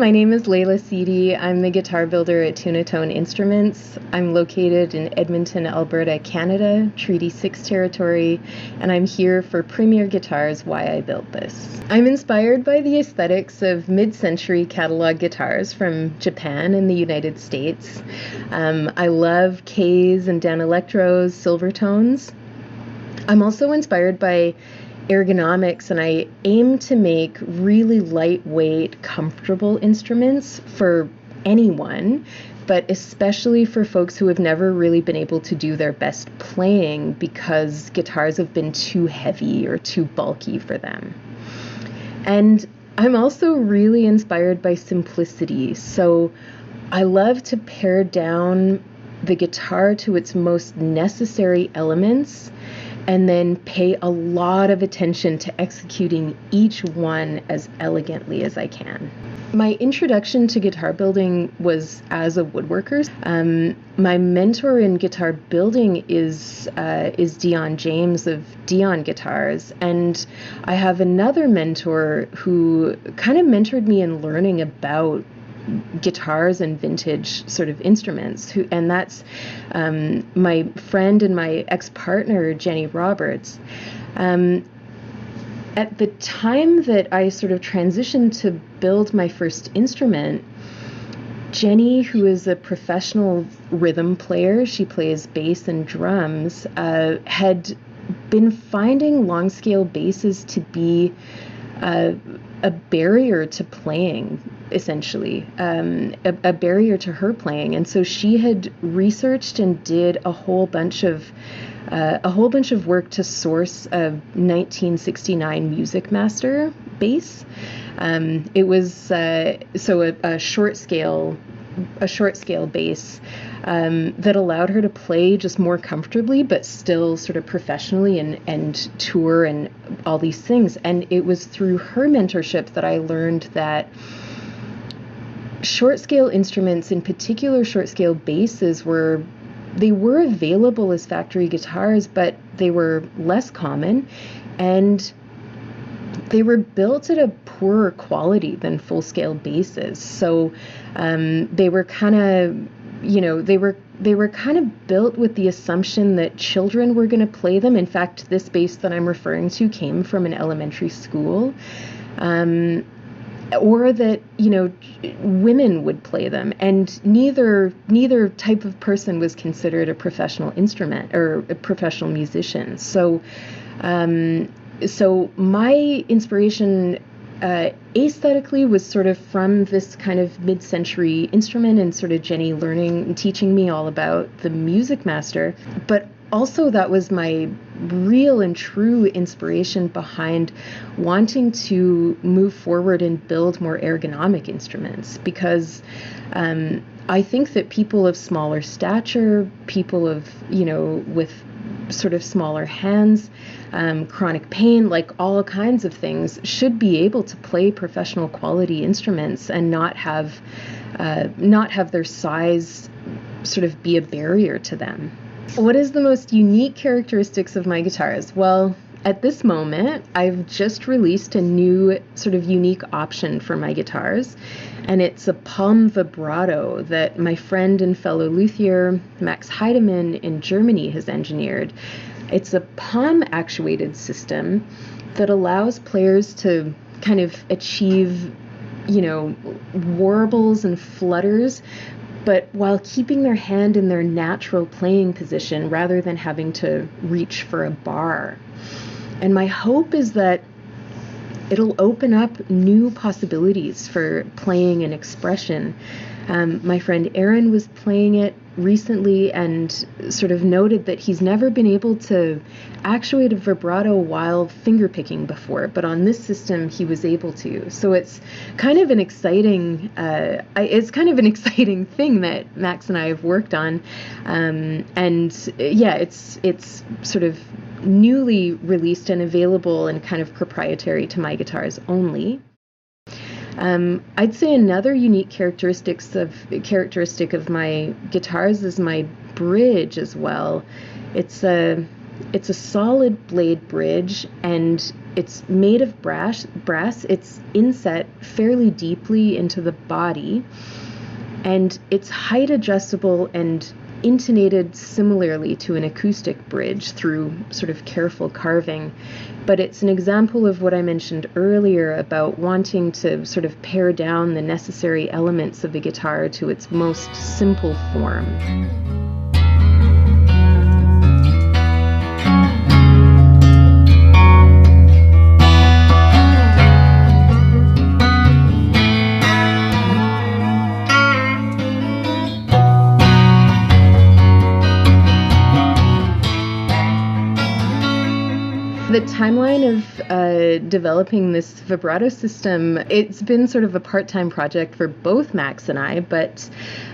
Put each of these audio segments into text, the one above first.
my name is Leila Sidi. I'm the guitar builder at Tuna Instruments. I'm located in Edmonton, Alberta, Canada, Treaty 6 territory, and I'm here for Premier Guitars, Why I Built This. I'm inspired by the aesthetics of mid-century catalog guitars from Japan and the United States. I love Ks and Danelectros, silver tones. I'm also inspired by ergonomics, and I aim to make really lightweight, comfortable instruments for anyone, but especially for folks who have never really been able to do their best playing because guitars have been too heavy or too bulky for them. And I'm also really inspired by simplicity, so I love to pare down the guitar to its most necessary elements and then pay a lot of attention to executing each one as elegantly as I can. My introduction to guitar building was as a woodworker. My mentor in guitar building is Dion James of Dion Guitars, and I have another mentor who kind of mentored me in learning about guitars and vintage sort of instruments, and that's my friend and my ex-partner Jenny Roberts. At the time that I sort of transitioned to build my first instrument, Jenny, who is a professional rhythm player, she plays bass and drums, had been finding long scale basses to be a barrier to playing, essentially, a barrier to her playing. And so she had researched and did a whole bunch of work to source a 1969 Music Master bass. It was a short scale bass that allowed her to play just more comfortably, but still sort of professionally and tour and all these things. And it was through her mentorship that I learned that short scale instruments, in particular short scale basses, were available as factory guitars, but they were less common, and they were built at a poorer quality than full scale basses. So they were kind of, they were kind of built with the assumption that children were going to play them. In fact, this bass that I'm referring to came from an elementary school. Or that, women would play them, and neither type of person was considered a professional instrument or a professional musician. So my inspiration aesthetically was sort of from this kind of mid-century instrument, and sort of Jenny learning and teaching me all about the Music Master, but also that was my real and true inspiration behind wanting to move forward and build more ergonomic instruments, because I think that people of smaller stature, people of, with sort of smaller hands, chronic pain, like all kinds of things, should be able to play professional quality instruments and not have their size sort of be a barrier to them. What is the most unique characteristics of my guitars? Well, at this moment, I've just released a new sort of unique option for my guitars, and it's a palm vibrato that my friend and fellow luthier Max Heidemann in Germany has engineered. It's a palm actuated system that allows players to kind of achieve, warbles and flutters, but while keeping their hand in their natural playing position rather than having to reach for a bar. And my hope is that it'll open up new possibilities for playing and expression. My friend Aaron was playing it recently and sort of noted that he's never been able to actuate a vibrato while fingerpicking before, but on this system he was able to. So it's kind of an exciting thing that Max and I have worked on, and yeah, it's sort of newly released and available and kind of proprietary to my guitars only. I'd say another unique characteristic of my guitars is my bridge as well. It's a solid blade bridge, and it's made of brass. It's inset fairly deeply into the body, and it's height adjustable and intonated similarly to an acoustic bridge through sort of careful carving. But it's an example of what I mentioned earlier about wanting to sort of pare down the necessary elements of the guitar to its most simple form. The timeline of developing this vibrato system, it's been sort of a part-time project for both Max and I, but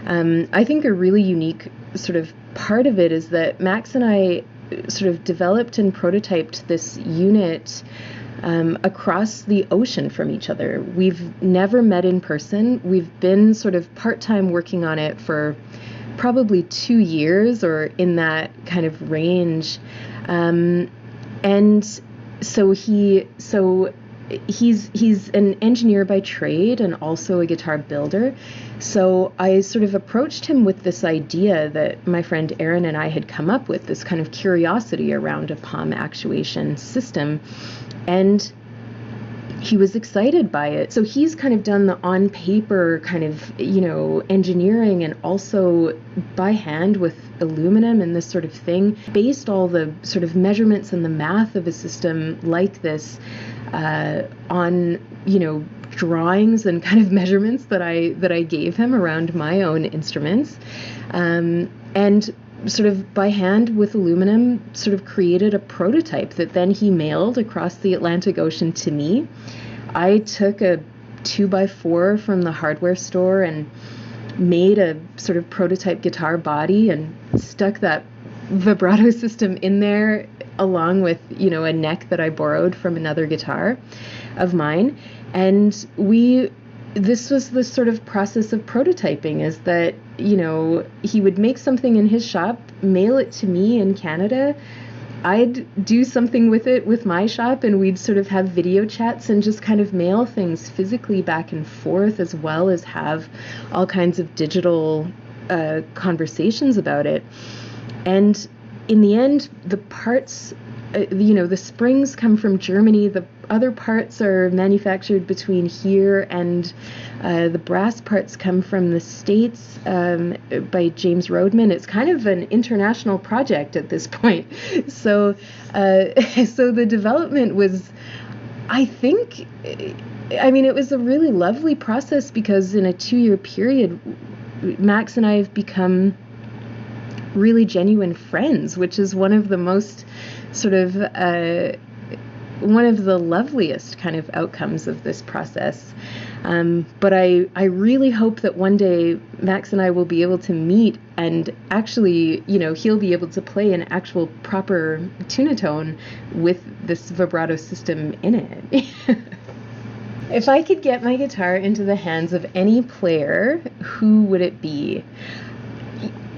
I think a really unique sort of part of it is that Max and I sort of developed and prototyped this unit across the ocean from each other. We've never met in person. We've been sort of part-time working on it for probably 2 years or in that kind of range. And so he's an engineer by trade and also a guitar builder. So I sort of approached him with this idea that my friend Aaron and I had come up with, this kind of curiosity around a palm actuation system. And he was excited by it. So he's kind of done the on paper kind of, engineering, and also by hand with aluminum and this sort of thing, based all the sort of measurements and the math of a system like this on, drawings and kind of measurements that I gave him around my own instruments. And sort of by hand with aluminum sort of created a prototype that then he mailed across the Atlantic Ocean to me. I took a 2x4 from the hardware store and made a sort of prototype guitar body and stuck that vibrato system in there along with, a neck that I borrowed from another guitar of mine. And this was the sort of process of prototyping, is that, he would make something in his shop, mail it to me in Canada. I'd do something with it with my shop, and we'd sort of have video chats and just kind of mail things physically back and forth, as well as have all kinds of digital conversations about it. And in the end, the parts, the springs come from Germany. The other parts are manufactured between here, and the brass parts come from the States by James Rodman. It's kind of an international project at this point. So the development was, I think, it was a really lovely process, because in a 2-year period, Max and I have become really genuine friends, which is one of the most sort of one of the loveliest kind of outcomes of this process. But I really hope that one day Max and I will be able to meet, and actually, he'll be able to play an actual proper tunatone with this vibrato system in it. If I could get my guitar into the hands of any player, who would it be?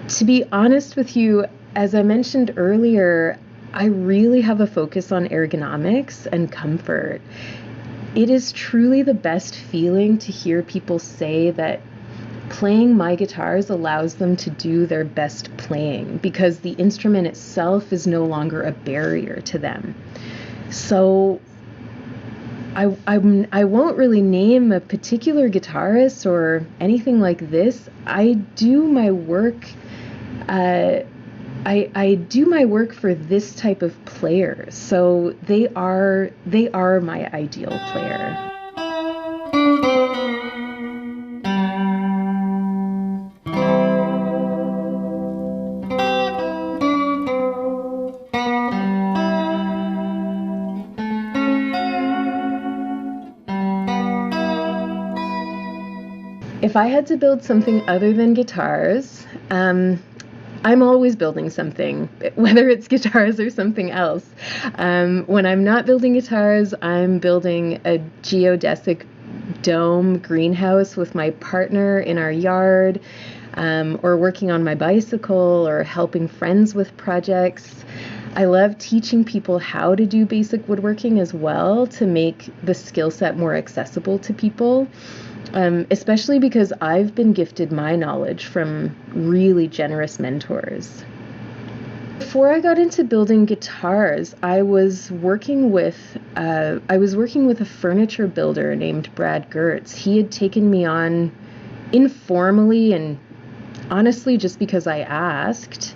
To be honest with you, as I mentioned earlier, I really have a focus on ergonomics and comfort. It is truly the best feeling to hear people say that playing my guitars allows them to do their best playing, because the instrument itself is no longer a barrier to them. So I won't really name a particular guitarist or anything like this. I do my work I do my work for this type of player, so they are my ideal player. If I had to build something other than guitars, I'm always building something, whether it's guitars or something else. When I'm not building guitars, I'm building a geodesic dome greenhouse with my partner in our yard, or working on my bicycle, or helping friends with projects. I love teaching people how to do basic woodworking as well to make the skill set more accessible to people, especially because I've been gifted my knowledge from really generous mentors. Before I got into building guitars, I was working with a furniture builder named Brad Gertz. He had taken me on informally and honestly just because I asked.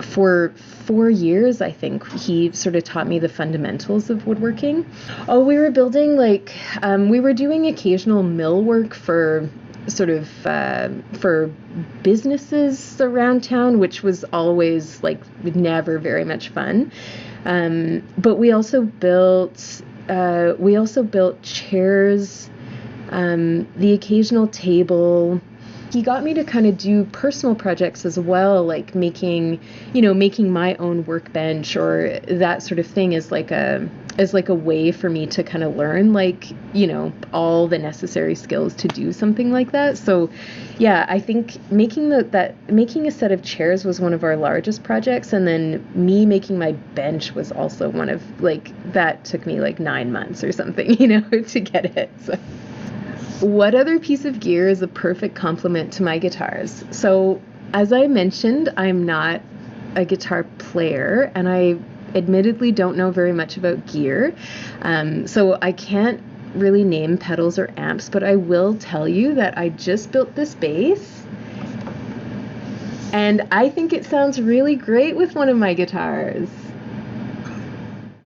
For 4 years, I think, he sort of taught me the fundamentals of woodworking. Oh, we were building we were doing occasional millwork for sort of for businesses around town, which was always never very much fun. But we also built chairs, the occasional table. He got me to kind of do personal projects as well, like making my own workbench or that sort of thing as like a way for me to kind of learn all the necessary skills to do something like that. So yeah, I think making a set of chairs was one of our largest projects, and then me making my bench was also one of that took me 9 months or something, to get it. So. What other piece of gear is a perfect complement to my guitars? So, as I mentioned, I'm not a guitar player, and I admittedly don't know very much about gear. So I can't really name pedals or amps, but I will tell you that I just built this bass, and I think it sounds really great with one of my guitars.